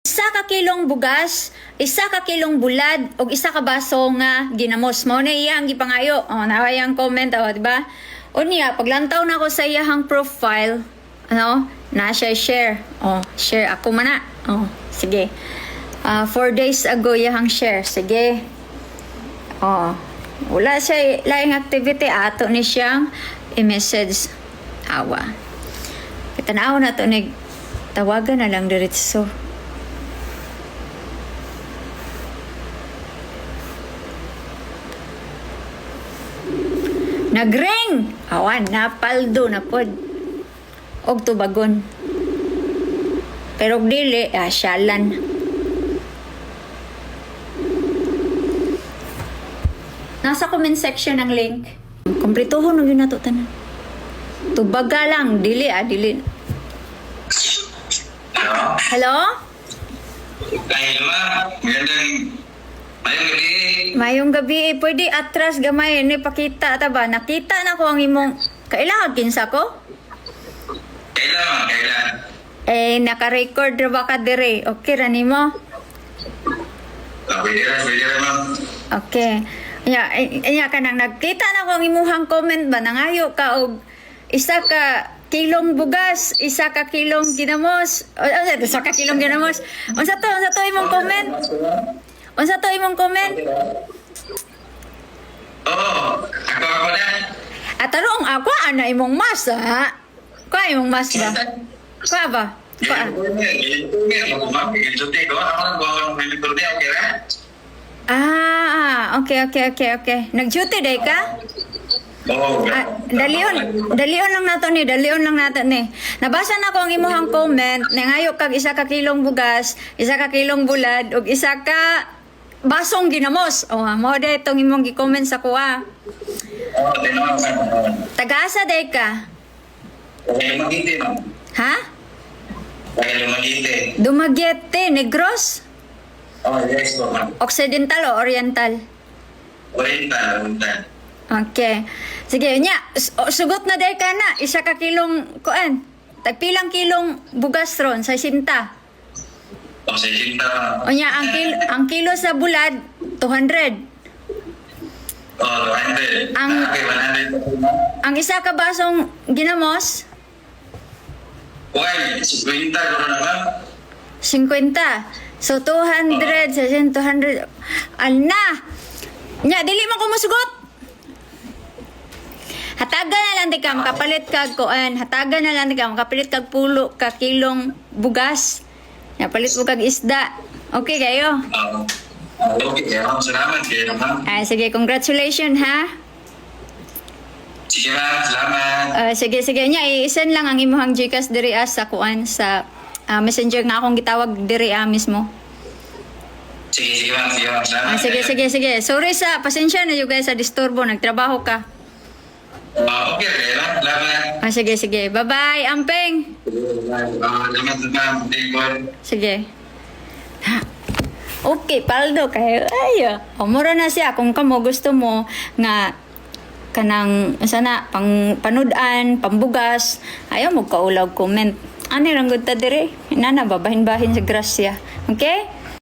Isa ka kilong bugas, isa ka kilong bulad, o isa ka baso nga ginamos mo na iyang gipangayo. O, nawayang comment, o, diba? O niya, paglantaw na ako sa iyahang profile, na siya share. O, share ako mana. O, sige. 4 days ago, iyahang share. Sige. O, wala siya laing activity. Ato ni siyang i-message. Awa. Kitanaw na to, tawagan na lang diretso. Nagring! Awan, napaldo na pod. Og tubagon. Pero dili, syalan. Nasa comment section ng link. Kompletohon ng yun nato tanan. Tubaga lang, dili dili. Hello? Ay, ma. Magandang Mayong gabi, pwede atras gamay ni pakita ta ba? Nakita na ko ang imong kailangan kinsa ko? Kailan? Naka-record ra ba ka dire? Okay ra nimo? Pwede ra, ma'am. Okay. Ya kanang nagkita na ko ang imuhang comment ba nangayo ka og isa ka kilong bugas, isa ka kilong ginamos. Isa ka kilong ginamos. Unsa to imong comment? Unsa to imong comment? Oo, ako na. Tarong ako ana imong mas ha. Ka imong mas ba? Ka ba? Pa. Okay. Nag-duty day ka? Oo. Dalion lang nato ni. Nabasa na ko ang imuhang comment na ngayo kag isa ka kilong bugas, isa ka kilong bulad, ug isa ka basong ginamos. Mo day itong imong gi-comment sa kuha. Taga-asa day ka? Ha? Dumaguete, Negros? Yes, ma'am. Occidental o Oriental? Oriental. Okay. Sige, nya, sugot na day ka na. Isa ka kilong, kuan, tagpilang kilong bugas ron sa sinta. O, sa sinta. O nya, ang kilo sa bulad, 200. O, 200. Okay, 100. Ang isa ka basong ginamos, Why? 50 ko na, ma'am. 50. So, 200, sa 200. Alna! Nya, dili man ko masugot. Hatagan na lang di ka, makapalit kag kuan. Hatagan na lang di ka, makapalit kag pulo, ka kilong bugas. Nya, palit mo kag isda. Okay kayo? Okay, ma'am. Salamat kayo, ma'am. Sige, congratulations ha. Sige, ma'am. Salamat. Sige. Nya, i-send lang ang imuhang Gcash diri sa kuan sa messenger nga akong gitawag diri mismo. Sige, ma'am. Salamat. Sige. Sorry sa pasensya na yung guys sa disturbo. Nagtrabaho ka. Okay, ma'am. Salamat. Sige. Bye-bye, Ampeng. Salamat, ma'am. Sige. Okay, paldo kayo. Mura na siya. Kung kamo gusto mo nga kanang sana pang panudan, pambugas, ayaw mo kaulaw comment. Ano lang gud ta dire? Inana babahin-bahin sa grasya. Okay?